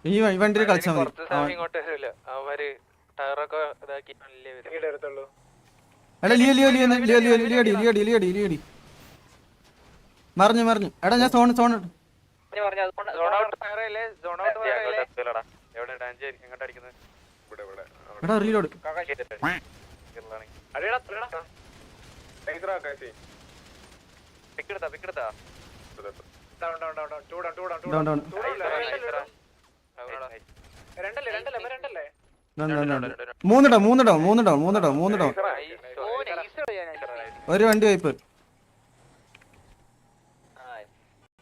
ഈ വണ്ടി കളിച്ചാൽ മതി. മറിഞ്ഞു എടാ ഞാൻ സോൺ എടാ റീലോഡ് മൂന്നിടോ ഒരു വണ്ടി വൈപ്പ്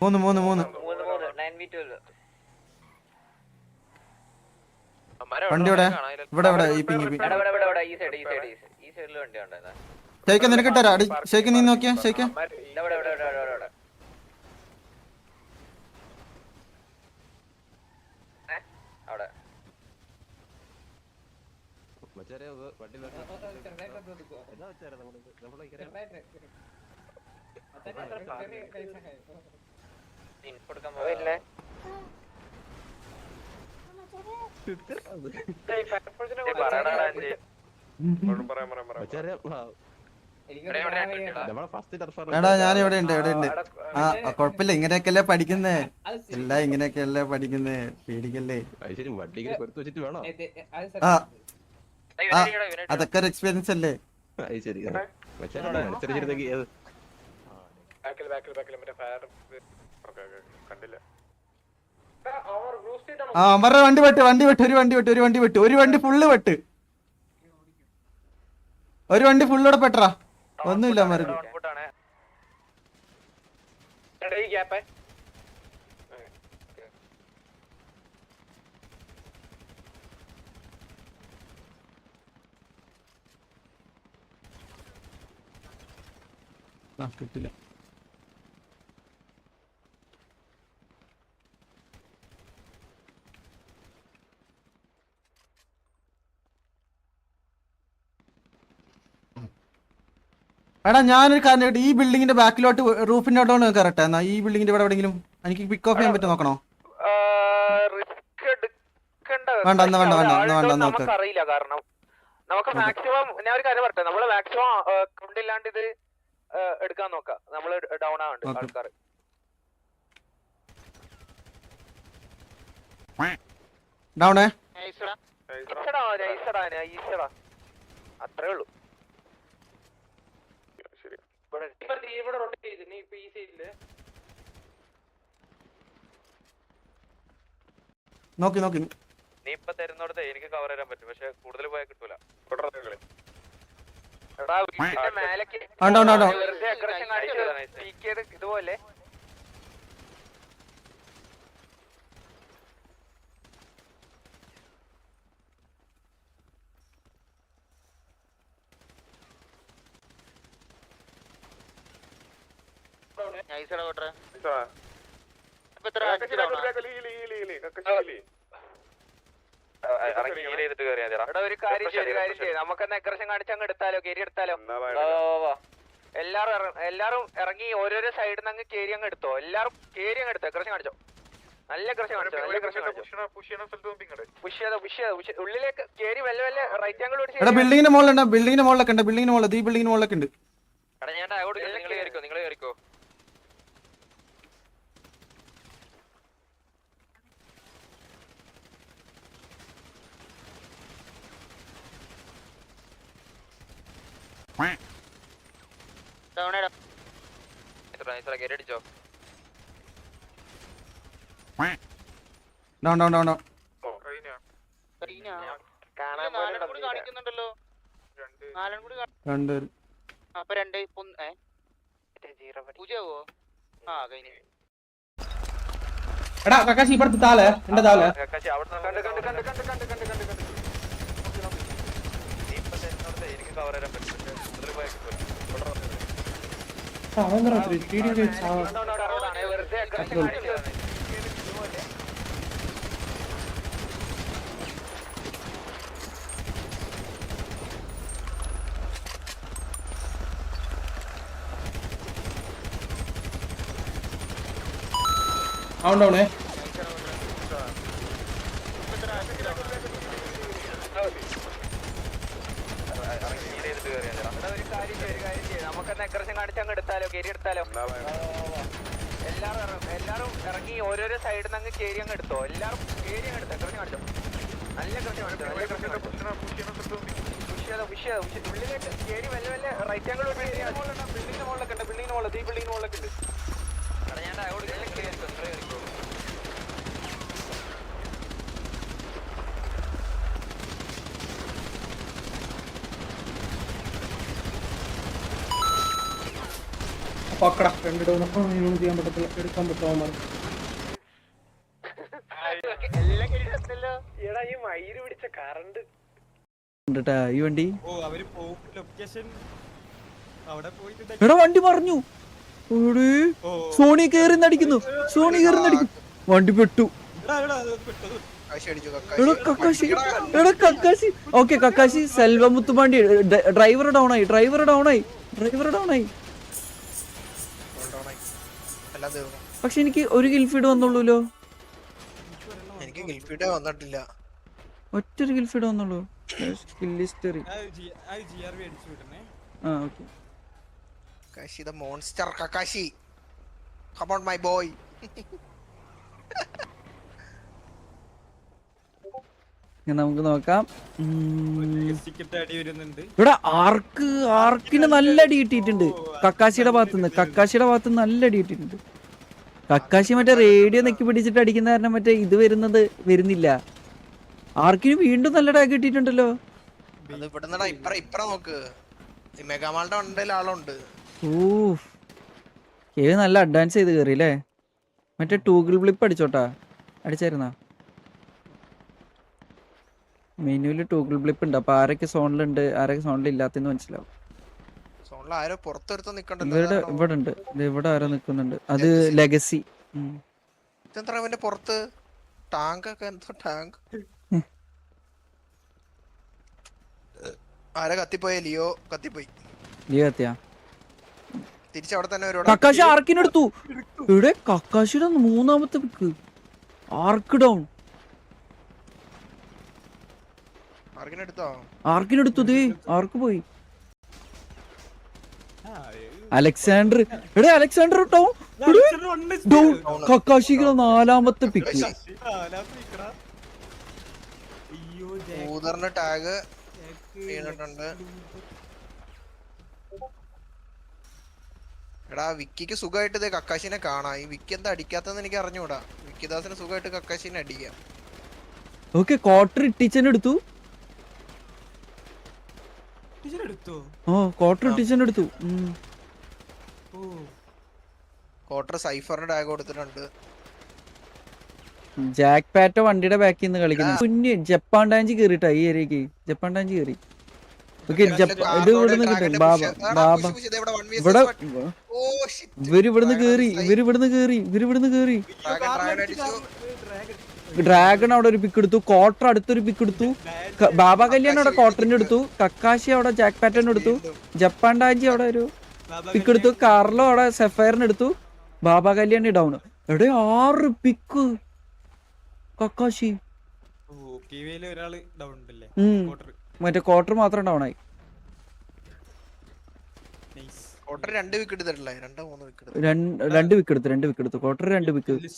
3 വണ്ടി ഇവിടെ ഷെയ്ക്ക് നിനക്ക് ഇട്ടാ അടി ഷെയ്ക്ക് നീ നോക്കിയാ ഷെയ്ക്ക് എടാ ഞാൻ ഇവിടെ ഉണ്ട് ആ കൊഴപ്പില്ല ഇങ്ങനെയൊക്കെയല്ലേ പഠിക്കുന്നേ എല്ലാം ഇങ്ങനെയൊക്കെയല്ലേ പഠിക്കുന്നേ പേടിക്കല്ലേ ആ അതൊക്കെ ഒരു എക്സ്പീരിയൻസ് അല്ലേ ആ അവരുടെ വണ്ടി വെട്ട് ഒരു വണ്ടി ഫുള്ള് വെട്ട് ഒരു വണ്ടി ഫുള്ളോടെ പെട്ടറാ ഒന്നുമില്ല മരുന്ന് കിട്ടില്ല എടാ ഞാനൊരു കാര്യം ഈ ബിൽഡിങ്ങിന്റെ ബാക്കിലോട്ട് റൂഫിന്റെ അവിടെ കറക്റ്റ് എന്നാ ഈ ബിൽഡിങ്ങിന്റെ ഇവിടെ എവിടെയെങ്കിലും എനിക്ക് പിക്ക് ഓഫ് ചെയ്യാൻ പറ്റും നോക്കണോ വേണ്ട അറിയില്ല കാരണം നമുക്ക് മാക്സിമം ഞാൻ ഒരു കാര്യം പറട്ടെ നമ്മള് മാക്സിമം കൊണ്ടില്ലാണ്ട് ഇത് എടുക്കാൻ നോക്കാം നമ്മള് ഡൗൺ ആവണ്ട് ആൾക്കാർ ഡൗണേ അത്രേ ഉള്ളൂ നോക്കി നീ ഇപ്പൊ തരുന്നോടത്ത് എനിക്ക് കവർ ചെയ്യാൻ പറ്റും പക്ഷെ കൂടുതൽ പോയാൽ കിട്ടൂല ഇതുപോലെ ഒരു കാര്യം ചെയ്യും നമുക്കെന്നാ എഗ്രഷൻ കാണിച്ചങ്ങ് എടുത്താലോ കേരി എടുത്താലോ എല്ലാരും ഇറങ്ങി ഓരോരോ സൈഡിൽ നിന്ന് അങ്ങ് കേരി അങ്ങ് എടുത്തോ എല്ലാരും കേരി അങ്ങ് എടുത്തോ എഗ്രഷൻ കാണിച്ചോ നല്ല എഗ്രഷൻ കാണിച്ചോ ഉള്ളിലേക്ക് കേരി വല്ല റൈറ്റ് ആംഗിൾ ബിൽഡിങ്ങിന്റെ മുകളിലൊക്കെ ഉണ്ട് ബിൽഡിങ്ങിന് മുകളിലൊക്കെ ഉണ്ട് ഞാൻ നിങ്ങൾ കേറിക്കോ എടാ കക്കാശി ഇപ്പുറത്ത് താഴെ എന്റെ താഴെ എനിക്ക് കവർ ചെയ്യാൻ പറ്റും വെറുതെ അഗ്രഷൻ കാണിച്ചതാണ്. അവണ്ടോണേ നമുക്കെന്നാ അഗ്രഷൻ കാണിച്ചങ്ങ് എടുത്താലോ, കേരി എടുത്താലോ. എല്ലാരും ഇറങ്ങി ഓരോരോ സൈഡിൽ നിന്ന് അങ്ങ് കേരി അങ്ങ് എടുത്തോ. എല്ലാരും കേരി അങ്ങ് എടുത്തോ. അഗ്രഷൻ കാണിച്ചോ. നല്ല അഗ്രഷൻ കാണിച്ചോ. നല്ല അഗ്രഷൻ ഉള്ളിലേക്ക് കേരി വല്ല വല്ല റൈറ്റ് ആംഗിൾ ബിൽഡിങ്ങിന് മുകളിലൊക്കെ ഉണ്ട്. ബിൽഡിങ്ങിന് മുകളിൽ ഈ ബിൽഡിങ്ങിന് മുകളിലൊക്കെ ഉണ്ട്. ഞാൻ പക്കട രണ്ടിടവും ചെയ്യാൻ പറ്റത്തില്ല, എടുക്കാൻ പറ്റുമോ? ഈ മയില് പിടിച്ച കറണ്ട് ഈ വണ്ടി അവിടെ എടാ വണ്ടി മറിഞ്ഞു. സോണി കേറി നടിക്കുന്നു. സോണി കേറി നടിക്കുന്നു. വണ്ടി പെട്ടു. എടാ കക്കാശി, എടാ Kakashi. Okay Kakashi Selvamuthupandi driver down ആയി. ഡ്രൈവർ ഡൗൺ ആയി. ഡ്രൈവർ ഡൗൺ ആയി. പക്ഷെ എനിക്ക് ഒരു ഗിൽഫീഡ് വന്നുള്ളൂല്ലോ. എനിക്ക് ഗിൽഫീഡ് വന്നിട്ടില്ല. ഒറ്റൊരു ഗിൽഫീഡ് വന്നുള്ളൂ. ഹിസ്റ്ററി. ആ okay. Kakashi the monster. Kakashi come on my boy. നമുക്ക് നോക്കാം. ഇവിടെ ആർക്കിന് നല്ല അടി കിട്ടിയിട്ടുണ്ട് കക്കാശിയുടെ ഭാഗത്തുനിന്ന്. കക്കാശിയുടെ ഭാഗത്തുനിന്ന് നല്ല അടി കിട്ടിയിട്ടുണ്ട്. കക്കാശി മറ്റേ റേഡിയോ നെക്കി പിടിച്ചിട്ട് അടിക്കുന്ന കാരണം മറ്റേ ഇത് വരുന്നില്ല. ആർക്കിന് വീണ്ടും നല്ല ടാഗ് കിട്ടിയിട്ടുണ്ടല്ലോ. അത് ഇവിടുന്നടാ ഇപ്പറ നോക്ക്. ഈ മെഗാമാളുടെ ഉണ്ടയിൽ ആളുണ്ട്. നല്ല അഡ്വാൻസ് ചെയ്ത് കയറി അല്ലേ. മറ്റേ ടൂഗിൾ ബ്ലിപ്പ് അടിച്ചോട്ടാ. അടിച്ചായിരുന്നാ? മെനുവിൽ ടൂഗിൾ ബ്ലിപ്പ് ഉണ്ട്. അപ്പൊ ആരൊക്കെ സോണിലുണ്ട് ആരൊക്കെ സോണിൽ ഇല്ലാത്തെന്ന് മനസ്സിലാവും. ആരോ പുറത്തൊരുത്ത നിക്കണ്ടല്ലോ. ഇവിടെ ഉണ്ട്. ഇവിടെ ആരോ നിക്കുന്നുണ്ട്. അത് ലെഗസി. ഇതെന്താ അവന്റെ പുറത്ത് ടാങ്ക് ഒക്കെ? എന്തോ ടാങ്ക് ആരാ കത്തിപ്പോയ? ലിയോ കത്തിപ്പോയി. ലിയോ കത്തിയാ? തിരിച്ചവിടെ തന്നെ കക്കാശി ആർക്കിനെടുത്തു. ഇവിടെ കക്കാശിയുടെ മൂന്നാമത്തെ പിക്ക്. ആർക്ക് ഡൗൺ. ആർക്കിനെടുത്തു. ദേ ആർക്ക് പോയി. അലക്സാണ്ടർ. എടേ അലക്സാണ്ടർ ഡൗൺ. കക്കാശിയുടെ നാലാമത്തെ പിക്ക്. ടാഗ് വീണിട്ടുണ്ട്. എടാ വിക്കിക്ക് സുഖമായിട്ട് ഇതേ കക്കാശിനെ കാണാം. ഈ വിക്കി എന്താ അടിക്കാത്തെന്ന് എനിക്ക് അറിഞ്ഞൂടാ. വിക്കിദാസിന് സുഖമായിട്ട് കക്കാശിനെ അടിക്കാം. ഓക്കെ ക്വാർട്ടർ ഇട്ടിച്ചെടുത്തു. ക്വാർട്ടർ ഇട്ടിച്ചെടുത്തു. ക്വാർട്ടർ സൈഫറിന് ടാഗ് കൊടുത്തിട്ടുണ്ട്. ജാക്ക് പാറ്റോ വണ്ടിയുടെ ബാക്കിൽ നിന്ന് കളിക്കുന്നു. കുഞ്ഞ് ജപ്പാൻ ടാഞ്ചി കേറിട്ടാ ഈ ഏരിയക്ക്. ജപ്പാൻ ടാഞ്ചി കേറി. ഇത് ഇവിടുന്ന് കിട്ടും. ബാബ ഇവിടെ ഇവരിവിടുന്ന് കേറി. ഡ്രാഗൺ അവിടെ ഒരു പിക്ക് എടുത്തു. ക്വാർട്ടർ അടുത്തൊരു പിക്ക് എടുത്തു. ബാബ കല്യാൺ അവിടെ ക്വാർട്ടറിന് എടുത്തു. കക്കാശി അവിടെ ജാക്ക് പാറ്റേൺ എടുത്തു. ജപ്പാൻ ടാഞ്ചി അവിടെ ഒരു പിക്ക് എടുത്തു. കാർലോ അവിടെ സെഫയറിന് എടുത്തു. ബാബ കല്യാണി ഡൗൺ. എവിടെ 6 പിക്ക് കക്കാശി. മറ്റേ ക്വാർട്ടർ മാത്രം ഡൗൺ ആയി. രണ്ട് വിക്കറ്റ് എടുത്തിട്ടില്ല. 2 വിക്കറ്റ് എടുത്തു. Quarter 2 wicket.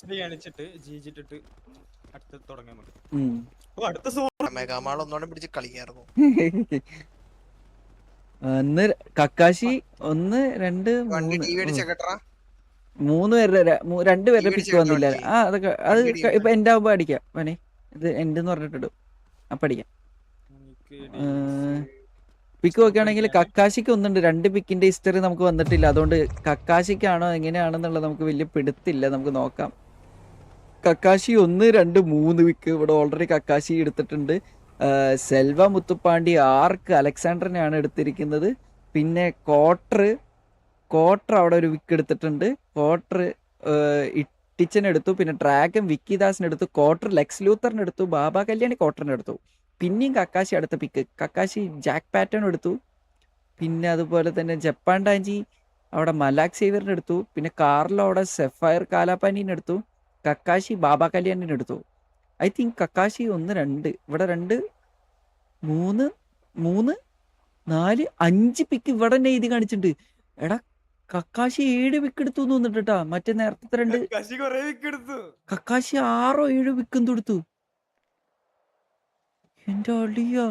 മെഗാമാൾ ഒന്നോടെ പിടിച്ച് കളിക്കായിരുന്നു. ഒന്ന് കക്കാശി 1 2 3 പേരുടെ 2 പേരുടെ പിക്ക് വന്നില്ല. അതൊക്കെ അത് ഇപ്പൊ എന്റെ ആവുമ്പോ അടിക്കാം. വേണേ ഇത് എന്റെ എന്ന് പറഞ്ഞിട്ടിടും. അപ്പൊ അടിക്കാം. പിക്ക് നോക്കുകയാണെങ്കിൽ കക്കാശിക്ക് ഒന്നുണ്ട്. 2 പിക്കിന്റെ ഹിസ്റ്ററി നമുക്ക് വന്നിട്ടില്ല. അതുകൊണ്ട് കക്കാശിക്കാണോ എങ്ങനെയാണെന്നുള്ളത് നമുക്ക് വലിയ പിടുത്തില്ല. നമുക്ക് നോക്കാം. കക്കാശി 1 2 3 വിക്ക് ഇവിടെ ഓൾറെഡി കക്കാശി എടുത്തിട്ടുണ്ട്. സെൽവ മുത്തുപ്പാണ്ടി ആർക്ക് അലക്സാണ്ടറിനെയാണ് എടുത്തിരിക്കുന്നത്. പിന്നെ ക്വാർട്ടർ അവിടെ ഒരു വിക്ക് എടുത്തിട്ടുണ്ട്. ക്വാർട്ടർ ഇട്ടിച്ചൻ എടുത്തു, പിന്നെ ഡ്രാഗൻ വിക്കിദാസിന് എടുത്തു, ക്വാർട്ടർ ലെക്സ് ലൂത്തറിന് എടുത്തു, ബാബ കല്യാണി ക്വാർട്ടറിന് എടുത്തു. പിന്നെയും കക്കാശി അടുത്ത പിക്ക്, കക്കാശി ജാക്ക് പാറ്റേൺ എടുത്തു. പിന്നെ അതുപോലെ തന്നെ ജപ്പാൻ ടാഞ്ചി അവിടെ മലാക് സേവിയറിന് എടുത്തു. പിന്നെ കാർലോ അവിടെ സെഫയർ കാലാപാനീന് എടുത്തു. കക്കാശി ബാബ കല്യാണിന് എടുത്തു. ഐ തിങ്ക് കക്കാശി 1 2 ഇവിടെ 2 3 3 4 5 പിക്ക് ഇവിടെ തന്നെ എഴുതി കാണിച്ചിട്ടുണ്ട്. എടാ കക്കാശി 7 പിക്ക് എടുത്തു തോന്നിട്ടാ. മറ്റേ നേരത്തെ 2 കശി കൊറേ വിക്ക് എടുത്തു. കക്കാശി 6 7 പിക്ക് എന്തെടുത്തു. എന്റെ അളിയാ